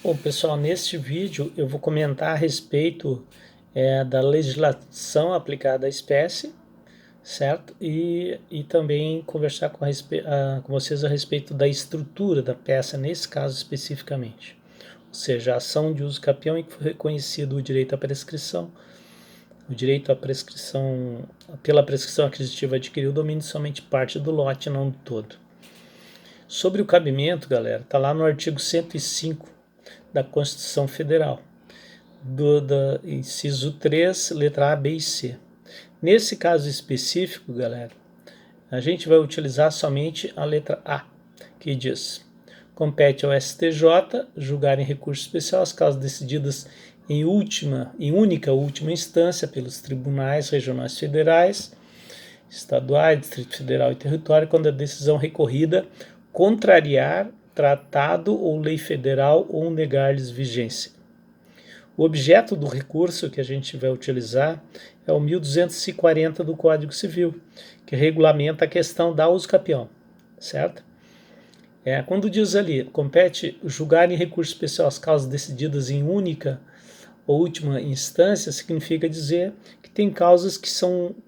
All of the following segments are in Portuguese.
Bom, pessoal, neste vídeo eu vou comentar a respeito da legislação aplicada à espécie, certo? E também conversar com vocês a respeito da estrutura da peça, nesse caso especificamente. Ou seja, a ação de uso capião em que foi reconhecido o direito à prescrição, o direito à prescrição, pela prescrição aquisitiva adquirir o domínio de somente parte do lote, não do todo. Sobre o cabimento, galera, está lá no artigo 105 da Constituição Federal, do inciso 3, letra A, B e C. Nesse caso específico, galera, a gente vai utilizar somente a letra A, que diz: compete ao STJ julgar em recurso especial as causas decididas em única instância pelos tribunais regionais federais, estaduais, Distrito Federal e Território, quando a decisão recorrida contrariar tratado ou lei federal ou negar-lhes vigência. O objeto do recurso que a gente vai utilizar é o 1240 do Código Civil, que regulamenta a questão da uso capião, certo? Quando diz ali, compete julgar em recurso especial as causas decididas em única ou última instância, significa dizer que tem causas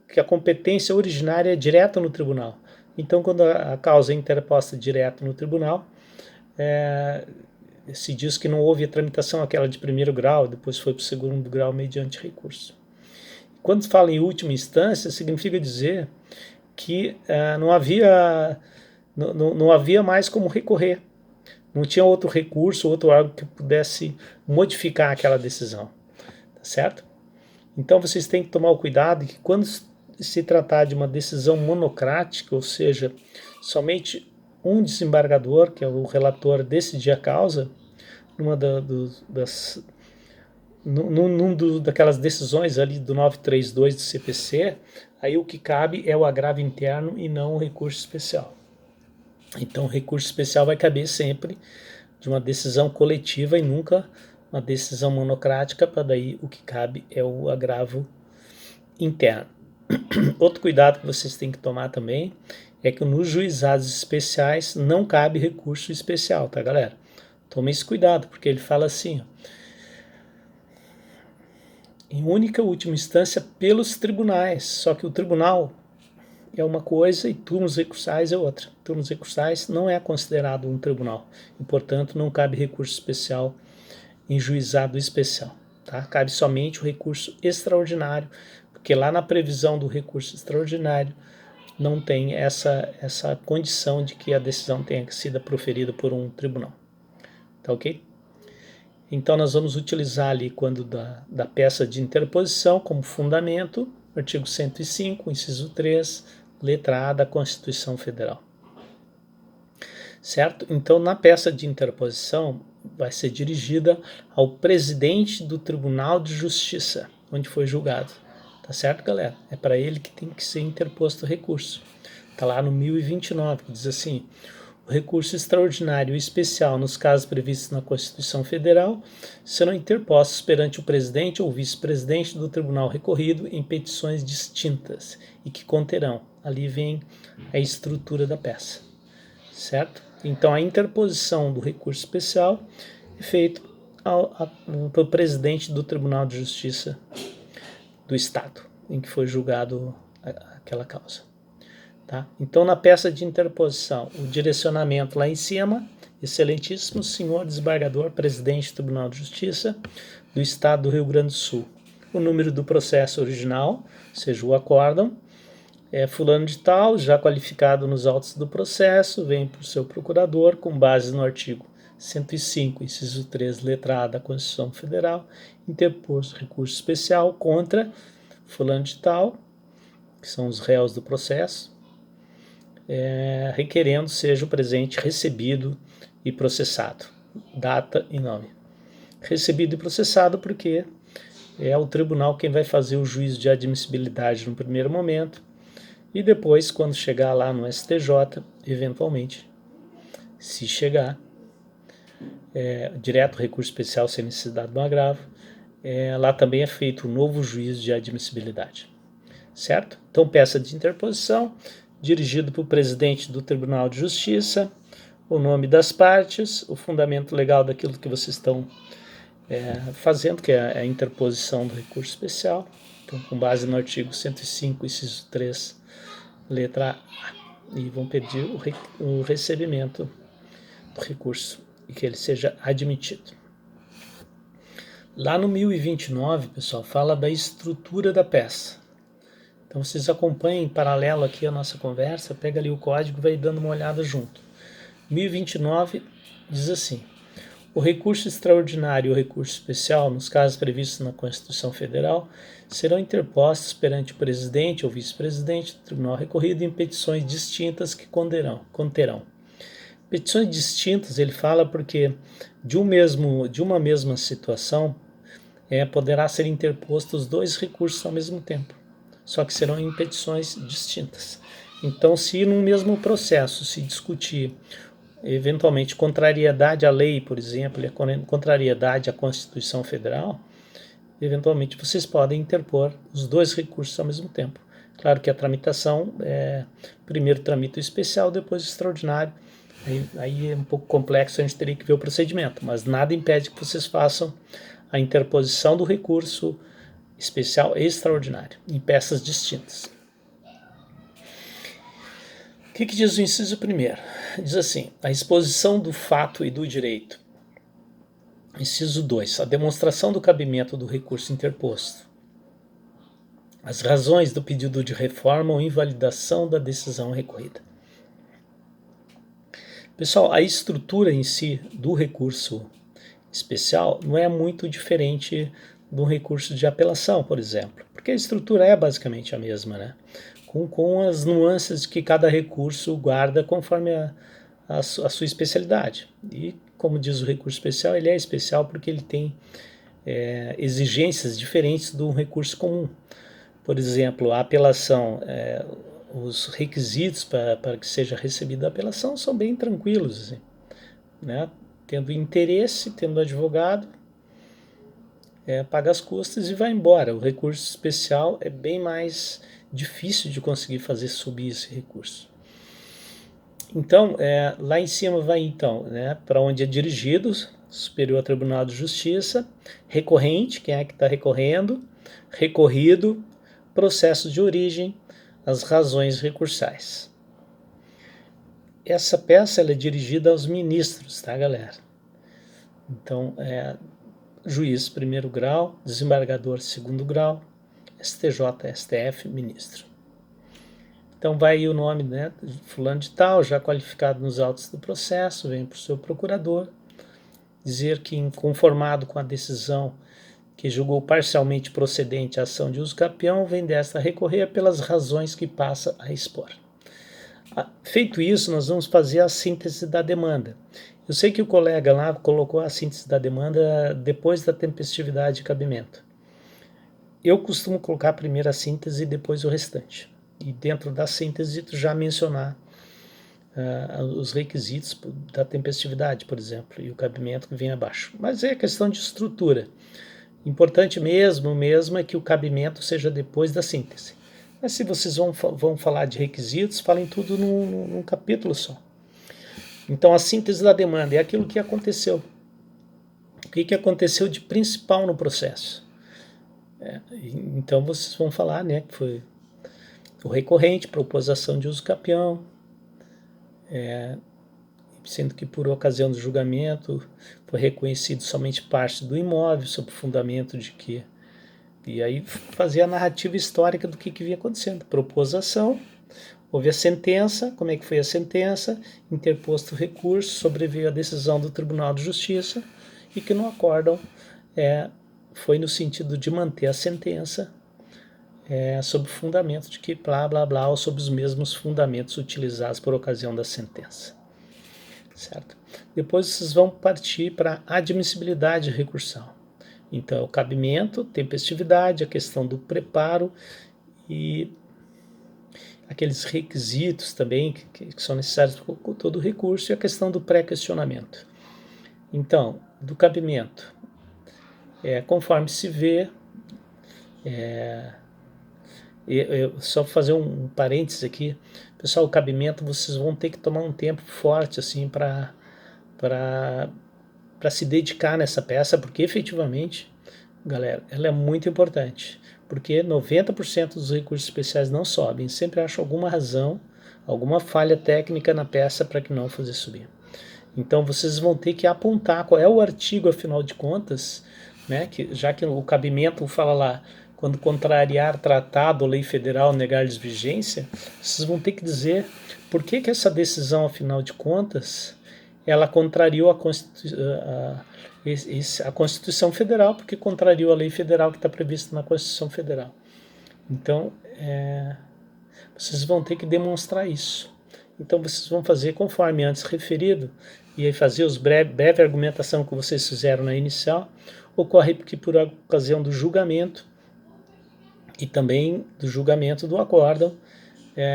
que a competência originária é direta no tribunal. Então, quando a causa é interposta direto no tribunal, se diz que não houve a tramitação aquela de primeiro grau, depois foi para o segundo grau mediante recurso. Quando se fala em última instância, significa dizer que não havia mais como recorrer. Não tinha outro recurso, outro órgão que pudesse modificar aquela decisão. Tá certo? Então vocês têm que tomar o cuidado que quando se tratar de uma decisão monocrática, ou seja, somente um desembargador, que é o relator, decidir a causa, daquelas decisões ali do 932 do CPC, aí o que cabe é o agravo interno e não o recurso especial. Então o recurso especial vai caber sempre de uma decisão coletiva e nunca uma decisão monocrática, para daí o que cabe é o agravo interno. Outro cuidado que vocês têm que tomar também é que nos juizados especiais não cabe recurso especial, tá, galera? Tome esse cuidado, porque ele fala assim, em única última instância pelos tribunais, só que o tribunal é uma coisa e turnos recursais é outra. Turnos recursais não é considerado um tribunal e, portanto, não cabe recurso especial em juizado especial. Tá? Cabe somente o recurso extraordinário, porque lá na previsão do recurso extraordinário não tem essa condição de que a decisão tenha sido proferida por um tribunal. Tá ok? Então nós vamos utilizar ali quando da peça de interposição como fundamento, artigo 105, inciso 3, letra A da Constituição Federal. Certo? Então na peça de interposição vai ser dirigida ao presidente do Tribunal de Justiça, onde foi julgado. Tá certo, galera? É para ele que tem que ser interposto o recurso. Tá lá no 1029, que diz assim: o recurso extraordinário e especial nos casos previstos na Constituição Federal serão interpostos perante o presidente ou vice-presidente do tribunal recorrido em petições distintas e que conterão, ali vem a estrutura da peça, certo? Então a interposição do recurso especial é feita pelo presidente do Tribunal de Justiça do Estado em que foi julgado aquela causa. Tá? Então, na peça de interposição, o direcionamento lá em cima, excelentíssimo senhor desembargador, presidente do Tribunal de Justiça do Estado do Rio Grande do Sul. O número do processo original, ou seja, o acórdão, é fulano de tal, já qualificado nos autos do processo, vem para o seu procurador, com base no artigo 105, inciso 3, letra A da Constituição Federal, interposto recurso especial contra fulano de tal, que são os réus do processo, requerendo seja o presente recebido e processado. Data e nome. Recebido e processado porque é o tribunal quem vai fazer o juízo de admissibilidade no primeiro momento e depois, quando chegar lá no STJ, eventualmente, se chegar, direto recurso especial sem necessidade do agravo, lá também é feito um novo juízo de admissibilidade. Certo? Então, peça de interposição, dirigido para o presidente do Tribunal de Justiça, o nome das partes, o fundamento legal daquilo que vocês estão fazendo, que é a interposição do recurso especial. Então, com base no artigo 105, inciso 3, letra A, e vão pedir o recebimento do recurso e que ele seja admitido. Lá no 1029, pessoal, fala da estrutura da peça. Então vocês acompanhem em paralelo aqui a nossa conversa, pega ali o código e vai dando uma olhada junto. 1029 diz assim: o recurso extraordinário e o recurso especial, nos casos previstos na Constituição Federal, serão interpostos perante o presidente ou vice-presidente do Tribunal Recorrido em petições distintas que conterão. Petições distintas, ele fala porque de uma mesma situação poderá ser interpostos 2 recursos ao mesmo tempo, só que serão em petições distintas. Então, se no mesmo processo se discutir eventualmente contrariedade à lei, por exemplo, e contrariedade à Constituição Federal, eventualmente vocês podem interpor os 2 recursos ao mesmo tempo. Claro que a tramitação primeiro tramita o especial, depois o extraordinário. Aí é um pouco complexo, a gente teria que ver o procedimento, mas nada impede que vocês façam a interposição do recurso especial e extraordinário em peças distintas. O que diz o inciso 1º? Diz assim: a exposição do fato e do direito. Inciso 2. A demonstração do cabimento do recurso interposto. As razões do pedido de reforma ou invalidação da decisão recorrida. Pessoal, a estrutura em si do recurso especial não é muito diferente de um recurso de apelação, por exemplo, porque a estrutura é basicamente a mesma, né? Com as nuances que cada recurso guarda conforme a sua especialidade. E, como diz o recurso especial, ele é especial porque ele tem exigências diferentes do recurso comum. Por exemplo, a apelação, os requisitos para que seja recebida a apelação são bem tranquilos, assim, né? Tendo interesse, tendo advogado, paga as custas e vai embora. O recurso especial é bem mais difícil de conseguir fazer subir esse recurso. Então, lá em cima vai então, né, para onde é dirigido, Superior Tribunal de Justiça, recorrente, quem é que está recorrendo, recorrido, processo de origem, as razões recursais. Essa peça ela é dirigida aos ministros, tá, galera? Então, juiz primeiro grau, desembargador segundo grau, STJ, STF, ministro. Então vai aí o nome, né, fulano de tal, já qualificado nos autos do processo, vem para o seu procurador, dizer que inconformado com a decisão que julgou parcialmente procedente a ação de uso capião, vem desta recorrer pelas razões que passa a expor. Feito isso, nós vamos fazer a síntese da demanda. Eu sei que o colega lá colocou a síntese da demanda depois da tempestividade de cabimento. Eu costumo colocar primeiro a síntese e depois o restante. E dentro da síntese já mencionar os requisitos da tempestividade, por exemplo, e o cabimento que vem abaixo. Mas é questão de estrutura. Importante mesmo é que o cabimento seja depois da síntese. Mas se vocês vão falar de requisitos, falem tudo num capítulo só. Então a síntese da demanda é aquilo que aconteceu. O que aconteceu de principal no processo? Então vocês vão falar, né, que foi o recorrente, proposição de uso capião, sendo que por ocasião do julgamento foi reconhecido somente parte do imóvel, sob o fundamento de que... E aí fazer a narrativa histórica do que vinha acontecendo. Proposição, houve a sentença, como é que foi a sentença, interposto o recurso, sobreveio a decisão do Tribunal de Justiça e que no acórdão foi no sentido de manter a sentença sob o fundamento de que blá blá blá, ou sob os mesmos fundamentos utilizados por ocasião da sentença. Certo? Depois vocês vão partir para a admissibilidade recursal. Então, o cabimento, tempestividade, a questão do preparo e aqueles requisitos também que são necessários para todo o recurso e a questão do pré-questionamento. Então, do cabimento, conforme se vê, Só fazer um parênteses aqui, pessoal, o cabimento vocês vão ter que tomar um tempo forte assim para se dedicar nessa peça, porque efetivamente, galera, ela é muito importante, porque 90% dos recursos especiais não sobem, sempre acho alguma razão, alguma falha técnica na peça para que não fazer subir. Então vocês vão ter que apontar qual é o artigo, afinal de contas, né? Já que o cabimento fala lá, quando contrariar tratado ou lei federal, negar-lhes vigência, vocês vão ter que dizer por que essa decisão, afinal de contas, ela contrariou a Constituição Federal, porque contrariou a lei federal que está prevista na Constituição Federal. Então, vocês vão ter que demonstrar isso. Então, vocês vão fazer conforme antes referido, e aí fazer os breve argumentação que vocês fizeram na inicial, ocorre que por ocasião do julgamento e também do julgamento do acórdão,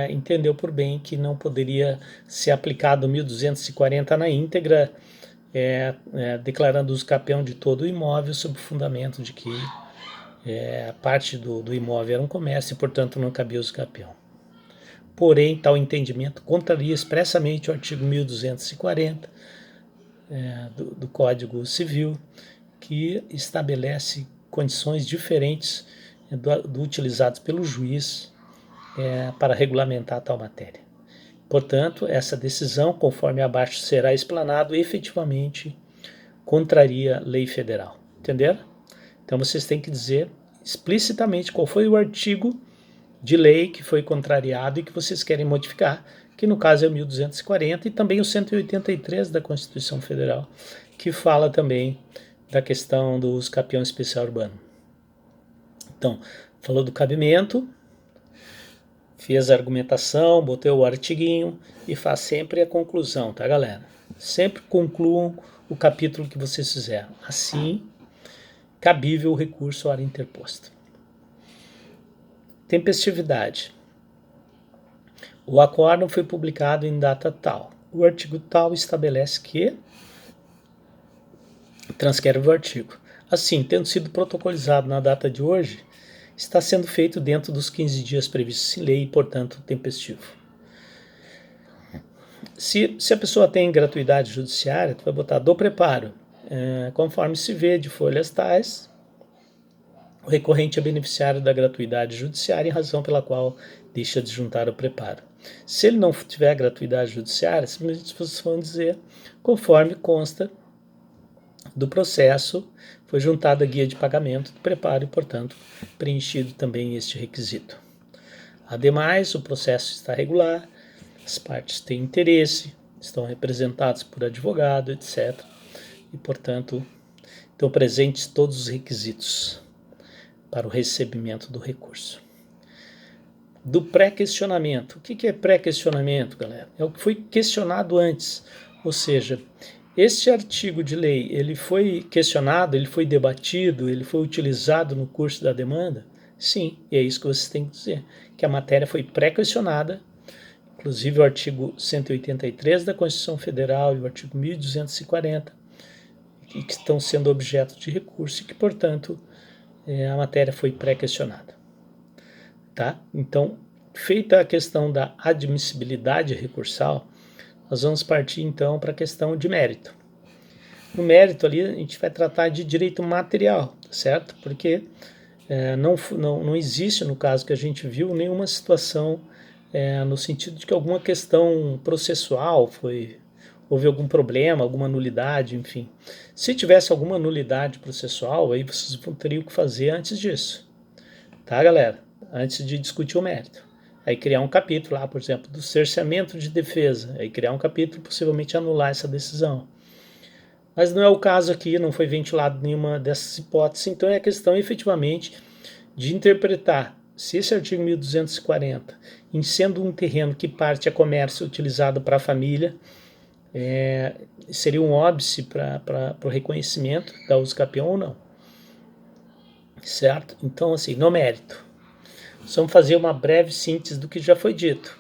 entendeu por bem que não poderia ser aplicado 1240 na íntegra, declarando o uso capião de todo o imóvel sob o fundamento de que a parte do imóvel era um comércio e, portanto, não cabia uso capião. Porém, tal entendimento contraria expressamente o artigo 1240 do Código Civil, que estabelece condições diferentes do utilizados pelo juiz para regulamentar tal matéria. Portanto, essa decisão, conforme abaixo será explanado, efetivamente contraria lei federal. Entenderam? Então vocês têm que dizer explicitamente qual foi o artigo de lei que foi contrariado e que vocês querem modificar, que no caso é o 1240 e também o 183 da Constituição Federal, que fala também da questão do uso capião especial urbano. Então, falou do cabimento, fez a argumentação, botei o artiguinho e faz sempre a conclusão, tá, galera? Sempre concluam o capítulo que vocês fizeram. Assim, cabível o recurso à hora interposta. Tempestividade. O acórdão foi publicado em data tal. O artigo tal estabelece que transcreve o artigo. Assim, tendo sido protocolizado na data de hoje, está sendo feito dentro dos 15 dias previstos em lei e, portanto, tempestivo. Se a pessoa tem gratuidade judiciária, tu vai botar do preparo, conforme se vê de folhas tais, o recorrente é beneficiário da gratuidade judiciária em razão pela qual deixa de juntar o preparo. Se ele não tiver gratuidade judiciária, simplesmente vocês vão dizer, conforme consta do processo, foi juntada a guia de pagamento do preparo e, portanto, preenchido também este requisito. Ademais, o processo está regular, as partes têm interesse, estão representadas por advogado, etc. E, portanto, estão presentes todos os requisitos para o recebimento do recurso. Do pré-questionamento. O que é pré-questionamento, galera? É o que foi questionado antes. Ou seja, este artigo de lei, ele foi questionado, ele foi debatido, ele foi utilizado no curso da demanda? Sim, e é isso que vocês têm que dizer, que a matéria foi pré-questionada, inclusive o artigo 183 da Constituição Federal e o artigo 1240, que estão sendo objeto de recurso e que, portanto, a matéria foi pré-questionada. Tá? Então, feita a questão da admissibilidade recursal, nós vamos partir então para a questão de mérito. No mérito ali a gente vai tratar de direito material, certo? Porque não existe, no caso que a gente viu, nenhuma situação no sentido de que alguma questão processual houve algum problema, alguma nulidade, enfim. Se tivesse alguma nulidade processual, aí vocês teriam que fazer antes disso, tá, galera? Antes de discutir o mérito. Aí criar um capítulo lá, por exemplo, do cerceamento de defesa. Aí criar um capítulo possivelmente anular essa decisão. Mas não é o caso aqui, não foi ventilado nenhuma dessas hipóteses, então é a questão efetivamente de interpretar se esse artigo 1240, em sendo um terreno que parte a comércio utilizado para a família, seria um óbice para o reconhecimento da uso capião ou não. Certo? Então, assim, no mérito. Vamos fazer uma breve síntese do que já foi dito.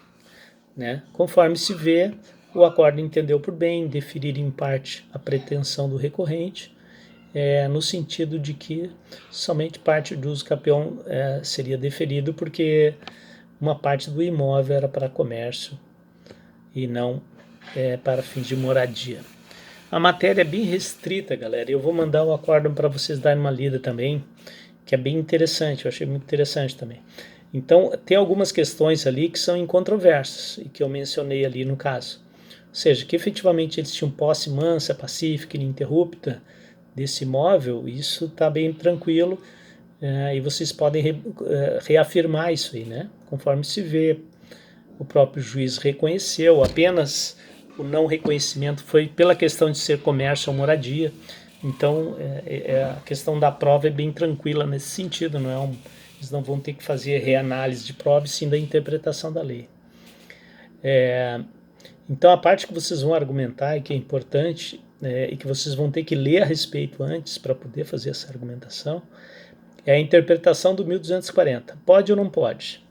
Né? Conforme se vê, o acórdão entendeu por bem deferir em parte a pretensão do recorrente, no sentido de que somente parte do uso capião seria deferido, porque uma parte do imóvel era para comércio e não para fins de moradia. A matéria é bem restrita, galera. Eu vou mandar o acórdão para vocês darem uma lida também, que é bem interessante, eu achei muito interessante também. Então, tem algumas questões ali que são incontroversas e que eu mencionei ali no caso. Ou seja, que efetivamente eles tinham posse mansa, pacífica e ininterrupta desse imóvel, isso está bem tranquilo, e vocês podem reafirmar isso aí, né? Conforme se vê, o próprio juiz reconheceu, apenas o não reconhecimento foi pela questão de ser comércio ou moradia. Então, a questão da prova é bem tranquila nesse sentido, eles não vão ter que fazer reanálise de prova, sim da interpretação da lei. Então, a parte que vocês vão argumentar e que é importante, e que vocês vão ter que ler a respeito antes para poder fazer essa argumentação, é a interpretação do 1240. Pode ou não pode?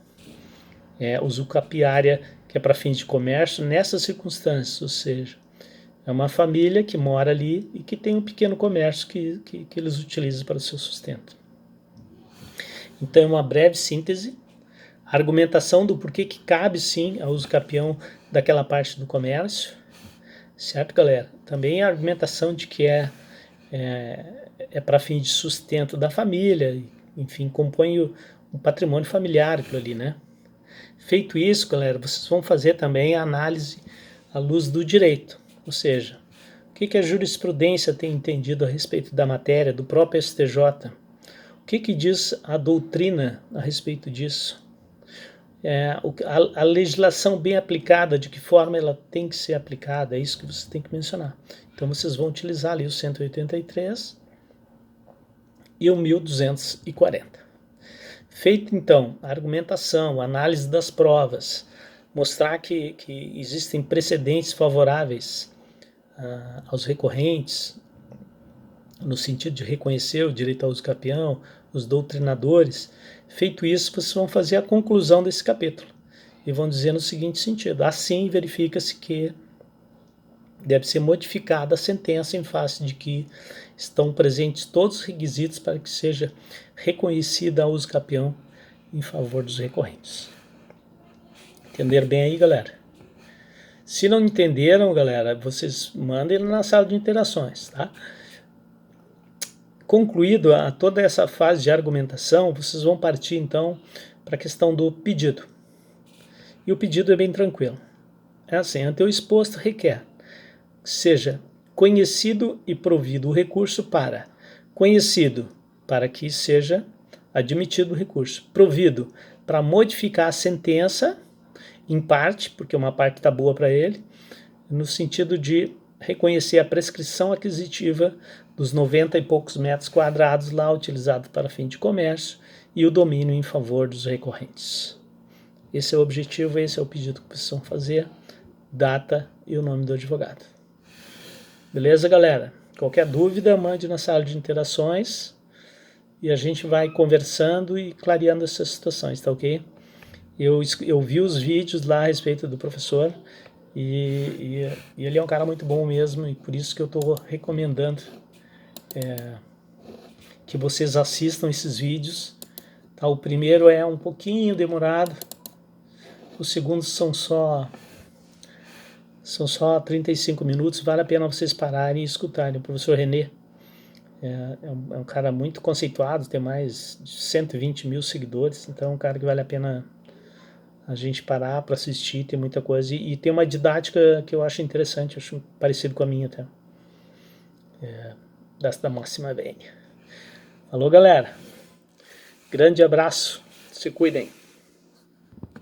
Usucapiária, que é para fins de comércio, nessas circunstâncias, ou seja, é uma família que mora ali e que tem um pequeno comércio que eles utilizam para o seu sustento. Então, é uma breve síntese, a argumentação do porquê que cabe sim a uso capião daquela parte do comércio, certo, galera? Também a argumentação de que é para fim de sustento da família, enfim, compõe o patrimônio familiar aquilo ali, né? Feito isso, galera, vocês vão fazer também a análise à luz do direito, ou seja, o que a jurisprudência tem entendido a respeito da matéria, do próprio STJ, o que diz a doutrina a respeito disso, a legislação bem aplicada, de que forma ela tem que ser aplicada, é isso que você tem que mencionar. Então vocês vão utilizar ali o 183 e o 1240. Feito então a argumentação, a análise das provas, mostrar que existem precedentes favoráveis aos recorrentes, no sentido de reconhecer o direito ao uso capião, os doutrinadores. Feito isso, vocês vão fazer a conclusão desse capítulo e vão dizer no seguinte sentido: assim verifica-se que deve ser modificada a sentença em face de que estão presentes todos os requisitos para que seja reconhecida a uso capião em favor dos recorrentes. Entenderam bem aí, galera? Se não entenderam, galera, vocês mandem na sala de interações, tá? Concluído toda essa fase de argumentação, vocês vão partir então para a questão do pedido. E o pedido é bem tranquilo. É assim: ante o exposto requer que seja conhecido e provido o recurso para conhecido, para que seja admitido o recurso, provido para modificar a sentença em parte, porque uma parte está boa para ele, no sentido de reconhecer a prescrição aquisitiva dos 90 e poucos metros quadrados lá utilizados para fim de comércio e o domínio em favor dos recorrentes. Esse é o objetivo, esse é o pedido que vocês vão fazer, data e o nome do advogado. Beleza, galera? Qualquer dúvida, mande na sala de interações e a gente vai conversando e clareando essas situações, tá ok? Eu vi os vídeos lá a respeito do professor e ele é um cara muito bom mesmo, e por isso que eu estou recomendando que vocês assistam esses vídeos. Tá? O primeiro é um pouquinho demorado, os segundos são só 35 minutos, vale a pena vocês pararem e escutarem. O professor René é um cara muito conceituado, tem mais de 120 mil seguidores, então é um cara que vale a pena a gente parar para assistir, tem muita coisa, e tem uma didática que eu acho interessante, acho parecido com a minha até, da Máxima Vênia. Alô, galera, grande abraço, se cuidem.